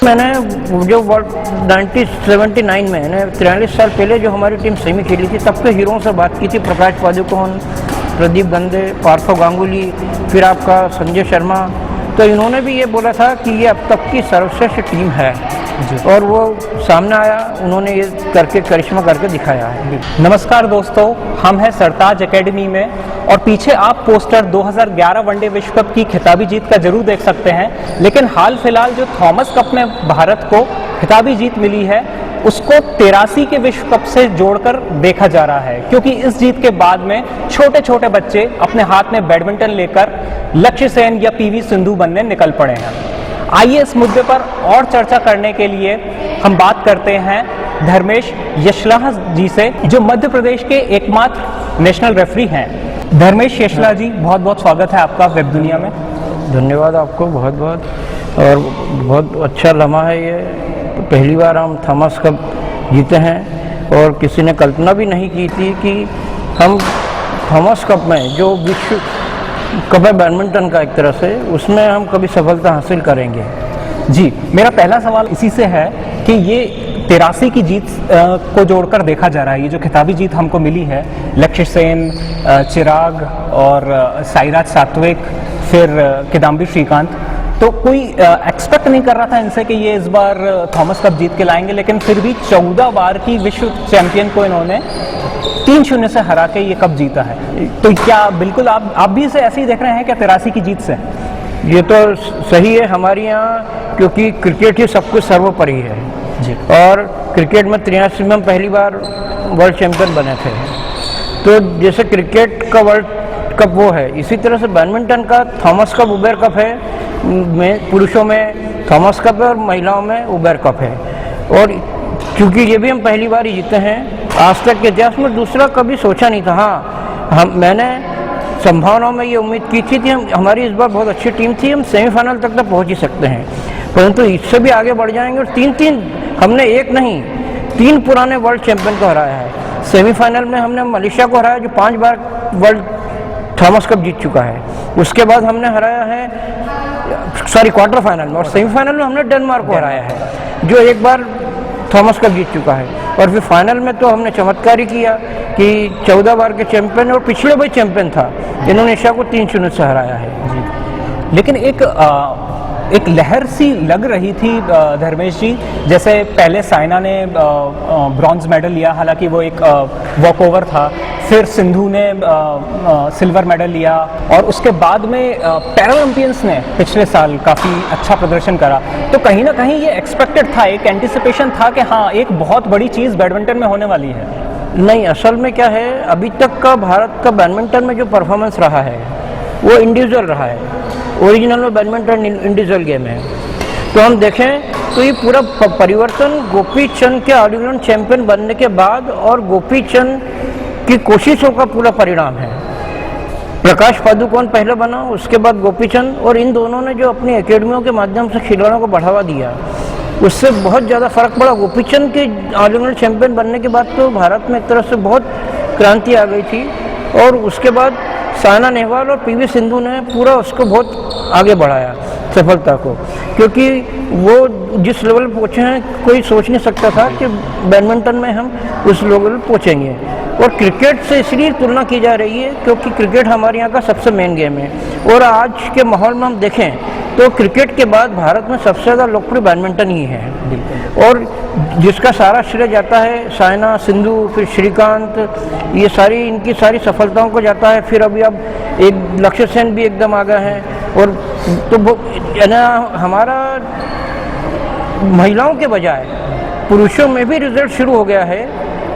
मैंने जो वर्ल्ड 1979 में 43 साल पहले जो हमारी टीम सेमी खेली थी, तब के हीरों से बात की थी। प्रकाश पादुकोण, प्रदीप गंदे, पार्थो गांगुली, फिर आपका संजय शर्मा। तो इन्होंने भी ये बोला था कि ये अब तक की सर्वश्रेष्ठ टीम है और वो सामने आया, उन्होंने ये करके करिश्मा करके दिखाया है। नमस्कार दोस्तों, हम हैं सरताज एकेडमी में और पीछे आप पोस्टर 2011 वनडे विश्व कप की खिताबी जीत का जरूर देख सकते हैं। लेकिन हाल फिलहाल जो थॉमस कप में भारत को खिताबी जीत मिली है, उसको 83 के विश्व कप से जोड़कर देखा जा रहा है, क्योंकि इस जीत के बाद में छोटे छोटे बच्चे अपने हाथ में बैडमिंटन लेकर लक्ष्य सेन या पीवी सिंधु बनने निकल पड़े हैं। आइए इस मुद्दे पर और चर्चा करने के लिए हम बात करते हैं धर्मेश यशला जी से, जो मध्य प्रदेश के एकमात्र नेशनल रेफरी हैं। धर्मेश यशला जी, बहुत बहुत स्वागत है आपका वेब दुनिया में। धन्यवाद आपको बहुत बहुत, और बहुत अच्छा लम्हा है ये। पहली बार हम थॉमस कप जीते हैं और किसी ने कल्पना भी नहीं की थी कि हम थॉमस कप में, जो विश्व कप है बैडमिंटन का एक तरह से, उसमें हम कभी सफलता हासिल करेंगे। जी, मेरा पहला सवाल इसी से है कि ये 83 की जीत को जोड़कर देखा जा रहा है, ये जो खिताबी जीत हमको मिली है, लक्ष्य सेन, चिराग और साईराज सात्विक, फिर किदाम्बी श्रीकांत, तो कोई एक्सपेक्ट नहीं कर रहा था इनसे कि ये इस बार थॉमस कप जीत के लाएंगे, लेकिन फिर भी 14 बार की विश्व चैंपियन को इन्होंने 3-0 से हरा के ये कप जीता है। तो क्या बिल्कुल आप भी इसे ऐसे ही देख रहे हैं क्या 83 की जीत से? ये तो सही है हमारे यहाँ, क्योंकि क्रिकेट ही सब कुछ सर्वोपरि है जी। और क्रिकेट में 83 में हम पहली बार वर्ल्ड चैंपियन बने थे। तो जैसे क्रिकेट का वर्ल्ड कप वो है, इसी तरह से बैडमिंटन का थॉमस कप उबेर कप है, में पुरुषों में थॉमस कप है और महिलाओं में उबेर कप है। और क्योंकि ये भी हम पहली बार ही जीते हैं, आज तक के इतिहास में दूसरा कभी सोचा नहीं था। हाँ, मैंने संभावनाओं में ये उम्मीद की थी कि हमारी इस बार बहुत अच्छी टीम थी, हम सेमीफाइनल तक तो पहुँच ही सकते हैं, परंतु इससे भी आगे बढ़ जाएंगे। और 3-3 हमने एक नहीं 3 पुराने वर्ल्ड चैंपियन को हराया है। सेमीफाइनल में हमने मलेशिया को हराया, जो 5 बार वर्ल्ड थॉमस कप जीत चुका है। उसके बाद हमने हराया है, क्वार्टर फाइनल में, और सेमीफाइनल में हमने डेनमार्क को हराया है, जो एक बार थॉमस कप जीत चुका है। और फिर फाइनल में तो हमने चमत्कार ही किया कि 14 बार के चैंपियन और पिछले भी चैंपियन था, इंडोनेशिया को 3-0 से हराया है जी। लेकिन एक लहर सी लग रही थी धर्मेश जी, जैसे पहले साइना ने ब्रॉन्ज मेडल लिया, हालांकि वो एक वॉकओवर था, फिर सिंधु ने सिल्वर मेडल लिया, और उसके बाद में पैरालंपियंस ने पिछले साल काफ़ी अच्छा प्रदर्शन करा। तो कहीं ना कहीं ये एक्सपेक्टेड था, एक एंटिसिपेशन था कि हाँ, एक बहुत बड़ी चीज़ बैडमिंटन में होने वाली है। नहीं, असल में क्या है, अभी तक का भारत का बैडमिंटन में जो परफॉर्मेंस रहा है वो इंडिविजुअल रहा है। ओरिजिनल में बैडमिंटन इंडिविजुअल गेम है। तो हम देखें तो ये पूरा परिवर्तन गोपी चंद के ऑल इंग्लैंड चैंपियन बनने के बाद और गोपी चंद की कोशिशों का पूरा परिणाम है। प्रकाश पादुकोण पहले बना, उसके बाद गोपी चंद, और इन दोनों ने जो अपनी एकेडमियों के माध्यम से खिलाड़ियों को बढ़ावा दिया, उससे बहुत ज़्यादा फर्क पड़ा। गोपी चंद के ऑल इंग्लैंड चैंपियन बनने के बाद तो भारत में एक तरह से बहुत क्रांति आ गई थी, और उसके बाद साइना नेहवाल और पीवी सिंधु ने पूरा उसको बहुत आगे बढ़ाया सफलता को, क्योंकि वो जिस लेवल पर पहुँचे हैं कोई सोच नहीं सकता था कि बैडमिंटन में हम उस लेवल पर पहुँचेंगे। और क्रिकेट से इसलिए तुलना की जा रही है क्योंकि क्रिकेट हमारे यहाँ का सबसे मेन गेम है, और आज के माहौल में हम देखें तो क्रिकेट के बाद भारत में सबसे ज़्यादा लोकप्रिय बैडमिंटन ही है, और जिसका सारा श्रेय जाता है साइना, सिंधु, फिर श्रीकांत, ये सारी इनकी सारी सफलताओं को जाता है। फिर अभी अब एक लक्ष्य सेन भी एकदम आ गए हैं, और तो ना हमारा महिलाओं के बजाय पुरुषों में भी रिजल्ट शुरू हो गया है।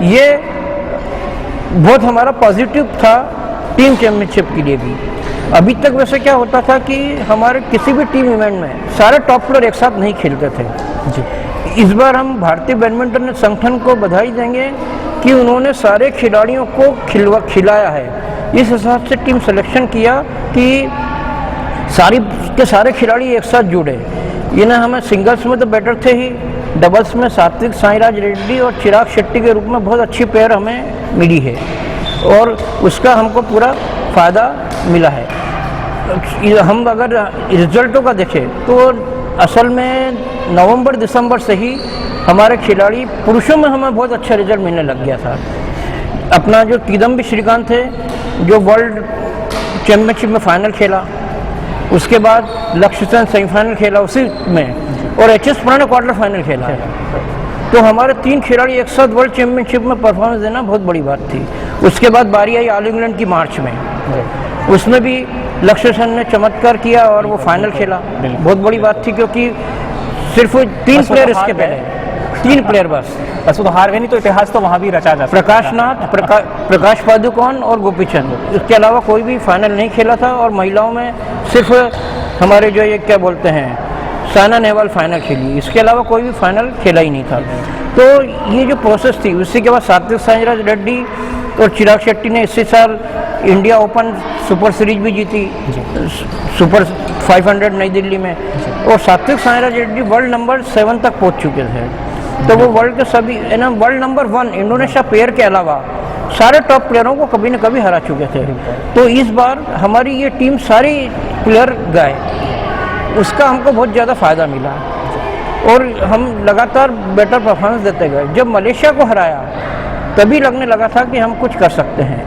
ये बहुत हमारा पॉजिटिव था टीम चैंपियनशिप के लिए भी। अभी तक वैसे क्या होता था कि हमारे किसी भी टीम इवेंट में सारे टॉप प्लेयर एक साथ नहीं खेलते थे जी। इस बार हम भारतीय बैडमिंटन संगठन को बधाई देंगे कि उन्होंने सारे खिलाड़ियों को खिलाया है। इस हिसाब से टीम सिलेक्शन किया कि सारे खिलाड़ी एक साथ जुड़े। ये ना हमें सिंगल्स में तो बेटर थे ही, डबल्स में सात्विक साईराज रेड्डी और चिराग शेट्टी के रूप में बहुत अच्छी पेयर हमें मिली है। और उसका हमको पूरा फ़ायदा मिला है। हम अगर रिजल्टों का देखें तो असल में नवंबर दिसंबर से ही हमारे खिलाड़ी पुरुषों में हमें बहुत अच्छा रिजल्ट मिलने लग गया था। अपना जो किदम्बी श्रीकांत थे जो वर्ल्ड चैम्पियनशिप में फाइनल खेला, उसके बाद लक्ष्य सेन सेमीफाइनल खेला उसी में, और एच.एस. प्रणय ने क्वार्टर फाइनल खेला। तो हमारे 3 खिलाड़ी एक साथ वर्ल्ड चैम्पियनशिप में परफॉर्मेंस देना बहुत बड़ी बात थी। उसके बाद बारी आई ऑल इंग्लैंड की मार्च में, उसमें भी लक्ष्य सेन ने चमत्कार किया और वो फाइनल खेला। बहुत बड़ी बात थी क्योंकि सिर्फ 3 प्लेयर इसके पहले, 3 प्लेयर बस वो तो हार गए, नहीं तो इतिहास तो वहाँ भी रचा जा सकता। प्रकाश पादुकोण और गोपीचंद, इसके अलावा कोई भी फाइनल नहीं खेला था। और महिलाओं में सिर्फ हमारे जो ये क्या बोलते हैं साइना नेहवाल फाइनल खेली, इसके अलावा कोई भी फाइनल खेला ही नहीं था। तो ये जो प्रोसेस थी, उसी के बाद सात्विक साईराज रेड्डी और चिराग शेट्टी ने इसी साल इंडिया ओपन सुपर सीरीज भी जीती, सुपर 500 नई दिल्ली में, और सात्विक साईराज रेड्डी वर्ल्ड नंबर 7 तक पहुंच चुके थे। तो वो वर्ल्ड के सभी वर्ल्ड नंबर 1 इंडोनेशिया पेयर के अलावा सारे टॉप प्लेयरों को कभी न कभी हरा चुके थे। तो इस बार हमारी ये टीम सारी प्लेयर गए, उसका हमको बहुत ज़्यादा फ़ायदा मिला और हम लगातार बेटर परफॉर्मेंस देते गए। जब मलेशिया को हराया तभी लगने लगा था कि हम कुछ कर सकते हैं।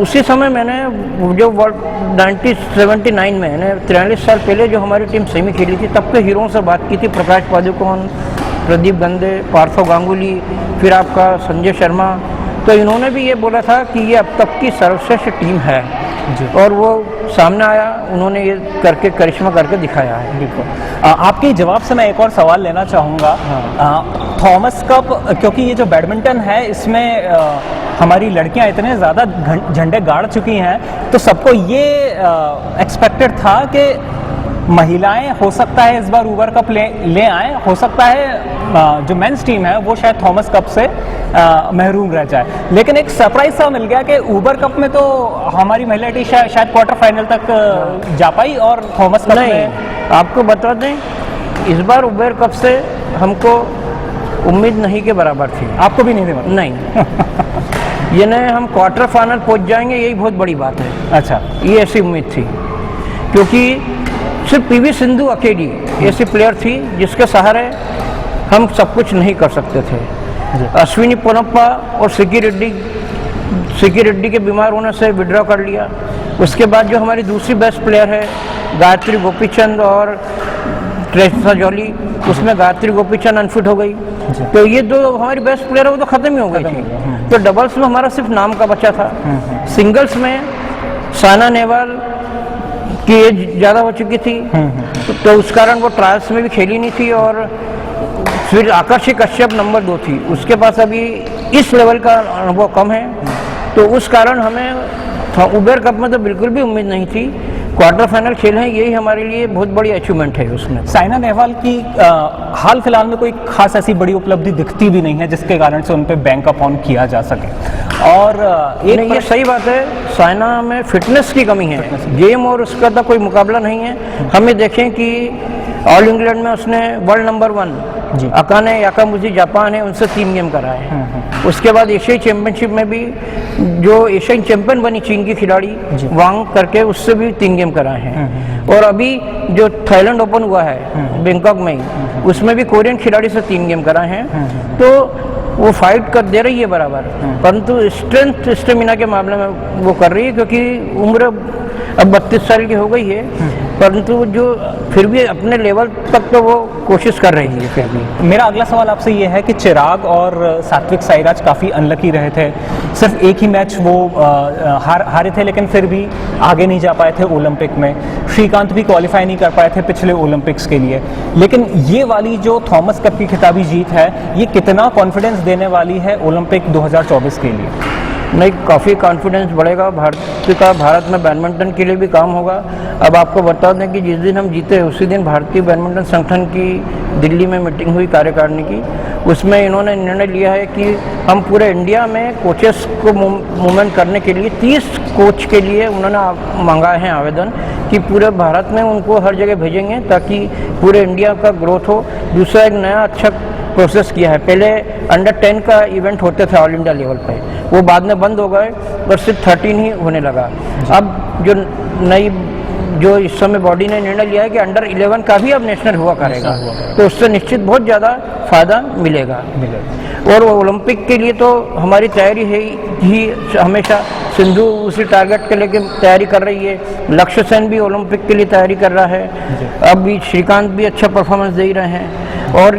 उसी समय मैंने जो वर्ल्ड 1979 में 43 साल पहले जो हमारी टीम सेमी खेली थी, तब के हीरों से बात की थी। प्रकाश पादुकोण, प्रदीप गंदे, पार्थो गांगुली, फिर आपका संजय शर्मा। तो इन्होंने भी ये बोला था कि ये अब तक की सर्वश्रेष्ठ टीम है और वो सामने आया, उन्होंने ये करके करिश्मा करके दिखाया है। बिल्कुल। आपके जवाब से मैं एक और सवाल लेना चाहूँगा। थॉमस कप, क्योंकि ये जो बैडमिंटन है इसमें हमारी लड़कियां इतने ज़्यादा झंडे गाड़ चुकी हैं, तो सबको ये एक्सपेक्टेड था कि महिलाएं हो सकता है इस बार ऊबर कप ले आए, हो सकता है जो मेंस टीम है वो शायद थॉमस कप से महरूम रह जाए। लेकिन एक सरप्राइज सा मिल गया कि ऊबर कप में तो हमारी महिला टीम शायद क्वार्टर फाइनल तक जा पाई और थॉमस कप में। आपको बता दें इस बार ऊबर कप से हमको उम्मीद नहीं के बराबर थी। आपको भी नहीं थी? नहीं। ये नहीं हम क्वार्टर फाइनल पहुंच जाएंगे, यही बहुत बड़ी बात है। अच्छा, ये ऐसी उम्मीद थी क्योंकि सिर्फ पीवी सिंधु अकेली ऐसी प्लेयर थी जिसके सहारे हम सब कुछ नहीं कर सकते थे। अश्विनी पोनप्पा और सिक्की रेड्डी के बीमार होने से विड्रॉ कर लिया। उसके बाद जो हमारी दूसरी बेस्ट प्लेयर है गायत्री गोपीचंद और ट्रेसा जॉली, उसमें गायत्री गोपीचंद अनफिट हो गई। तो ये दो हमारी बेस्ट प्लेयर है वो तो खत्म ही हो गई थी। तो डबल्स में हमारा सिर्फ नाम का बचा था। सिंगल्स में साइना नेहवाल की एज ज़्यादा हो चुकी थी, तो उस कारण वो ट्रायल्स में भी खेली नहीं थी। और फिर आकर्षी कश्यप नंबर 2 थी, उसके पास अभी इस लेवल का अनुभव कम है। तो उस कारण हमें उबेर कप में तो बिल्कुल भी उम्मीद नहीं थी। क्वार्टर फाइनल खेल है, यही हमारे लिए बहुत बड़ी अचीवमेंट है। उसमें साइना नेहवाल की हाल फिलहाल में कोई खास ऐसी बड़ी उपलब्धि दिखती भी नहीं है जिसके कारण से उन पर बैंक अपॉन किया जा सके। और ये सही बात है, साइना में फिटनेस की कमी है। गेम और उसका तो कोई मुकाबला नहीं है। हमें देखें कि ऑल इंग्लैंड में उसने वर्ल्ड नंबर 1 अकाने याकामुजी जापान है, उनसे 3 गेम कराए। उसके बाद एशियाई चैंपियनशिप में भी जो एशियाई चैंपियन बनी चीन की खिलाड़ी वांग करके, उससे भी 3 गेम कराए हैं। और अभी जो थाईलैंड ओपन हुआ है बैंकॉक में, उसमें भी कोरियन खिलाड़ी से 3 गेम कराए हैं। तो वो फाइट कर दे रही है बराबर, परंतु स्ट्रेंथ स्टेमिना के मामले में वो कर रही है क्योंकि उम्र अब 32 साल की हो गई है, परंतु जो फिर भी अपने लेवल तक तो वो कोशिश कर रही है। फिर भी मेरा अगला सवाल आपसे ये है कि चिराग और सात्विक साईराज काफ़ी अनलकी रहे थे। सिर्फ एक ही मैच वो हारे थे, लेकिन फिर भी आगे नहीं जा पाए थे ओलंपिक में। श्रीकांत भी क्वालिफाई नहीं कर पाए थे पिछले ओलंपिक्स के लिए। लेकिन ये वाली जो थॉमस कप की खिताबी जीत है, ये कितना कॉन्फिडेंस देने वाली है ओलंपिक 2024 के लिए? नहीं, काफ़ी कॉन्फिडेंस बढ़ेगा भारत में बैडमिंटन के लिए भी काम होगा। अब आपको बता दें कि जिस दिन हम जीते उसी दिन भारतीय बैडमिंटन संगठन की दिल्ली में मीटिंग हुई कार्यकारिणी की। उसमें इन्होंने निर्णय लिया है कि हम पूरे इंडिया में कोचेस को मूवमेंट करने के लिए 30 कोच के लिए उन्होंने मंगाए हैं आवेदन कि पूरे भारत में उनको हर जगह भेजेंगे ताकि पूरे इंडिया का ग्रोथ हो। दूसरा, एक नया अच्छा प्रोसेस किया है। पहले अंडर 10 का इवेंट होते थे ऑल इंडिया लेवल पे, वो बाद में बंद हो गए और सिर्फ 13 ही होने लगा। अब जो इस समय बॉडी ने निर्णय लिया है कि अंडर 11 का भी अब नेशनल हुआ करेगा, तो उससे निश्चित बहुत ज़्यादा फायदा मिलेगा। और ओलंपिक के लिए तो हमारी तैयारी है ही हमेशा। सिंधु उसी टारगेट के लेके तैयारी कर रही है, लक्ष्य सेन भी ओलंपिक के लिए तैयारी कर रहा है, अब भी श्रीकांत भी अच्छा परफॉर्मेंस दे रहे हैं, और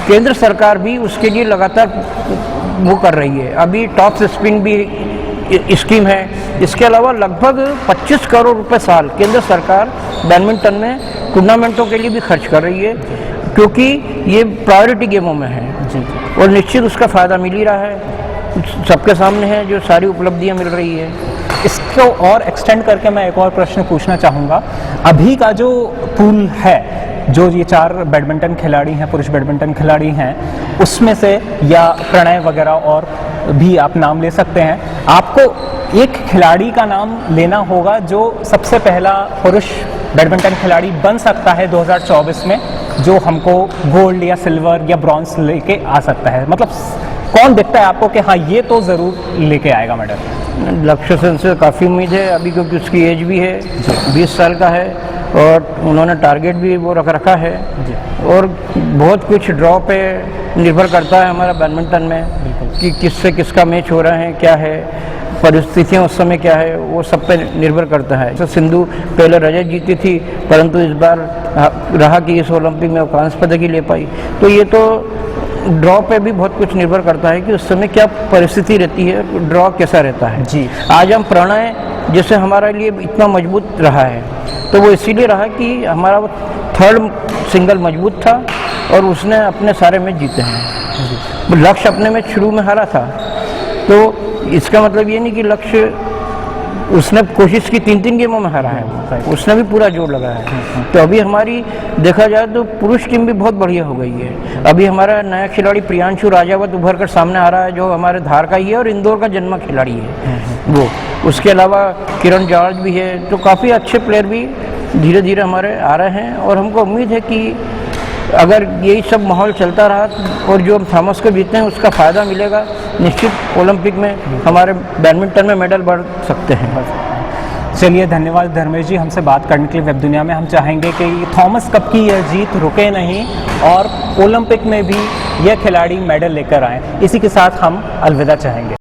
केंद्र सरकार भी उसके लिए लगातार वो कर रही है। अभी टॉप स्पिन भी स्कीम है। इसके अलावा लगभग 25 करोड़ रुपए साल केंद्र सरकार बैडमिंटन में टूर्नामेंटों के लिए भी खर्च कर रही है, क्योंकि ये प्रायोरिटी गेमों में है और निश्चित उसका फ़ायदा मिल ही रहा है, सबके सामने है जो सारी उपलब्धियां मिल रही है। इसको और एक्सटेंड करके मैं एक और प्रश्न पूछना चाहूँगा। अभी का जो पूल है, जो ये 4 बैडमिंटन खिलाड़ी हैं, पुरुष बैडमिंटन खिलाड़ी हैं, उसमें से या प्रणय वगैरह और भी आप नाम ले सकते हैं, आपको एक खिलाड़ी का नाम लेना होगा जो सबसे पहला पुरुष बैडमिंटन खिलाड़ी बन सकता है 2024 में, जो हमको गोल्ड या सिल्वर या ब्रॉन्ज लेके आ सकता है। मतलब कौन दिखता है आपको कि हाँ ये तो ज़रूर लेके आएगा मेडल? लक्ष्य सेन से काफ़ी उम्मीद है अभी, क्योंकि उसकी एज भी है, 20 साल का है और उन्होंने टारगेट भी वो रखा है, और बहुत कुछ ड्रॉ पे निर्भर करता है हमारा बैडमिंटन में कि किससे किसका मैच हो रहा है, क्या है परिस्थितियाँ उस समय क्या है, वो सब पे निर्भर करता है। तो सिंधु पहले रजत जीती थी, परंतु इस बार रहा कि इस ओलंपिक में वो कांस्य पदक ही ले पाई। तो ये तो ड्रॉ पे भी बहुत कुछ निर्भर करता है कि उस समय क्या परिस्थिति रहती है, ड्रॉ कैसा रहता है। जी, आज हम प्रणय जैसे हमारे लिए इतना मजबूत रहा है, तो वो इसीलिए रहा कि हमारा वो 3rd सिंगल मजबूत था और उसने अपने सारे मैच जीते हैं। लक्ष्य अपने मैच शुरू में हारा था, तो इसका मतलब ये नहीं कि लक्ष्य उसने कोशिश की 3 गेमों में हारा है, उसने भी पूरा जोर लगाया है। तो अभी हमारी देखा जाए तो पुरुष टीम भी बहुत बढ़िया हो गई है। अभी हमारा नया खिलाड़ी प्रियांशु राजावत उभर कर सामने आ रहा है, जो हमारे धार का ही है और इंदौर का जन्म खिलाड़ी है वो। उसके अलावा किरण जॉर्ज भी है, तो काफ़ी अच्छे प्लेयर भी धीरे धीरे हमारे आ रहे हैं, और हमको उम्मीद है कि अगर यही सब माहौल चलता रहा और जो हम थॉमस को जीते हैं उसका फ़ायदा मिलेगा, निश्चित ओलंपिक में हमारे बैडमिंटन में मेडल बढ़ सकते हैं। चलिए, धन्यवाद धर्मेश जी हमसे बात करने के लिए। वेब दुनिया में हम चाहेंगे कि थॉमस कप की यह जीत रुके नहीं और ओलंपिक में भी यह खिलाड़ी मेडल लेकर आए। इसी के साथ हम अलविदा चाहेंगे।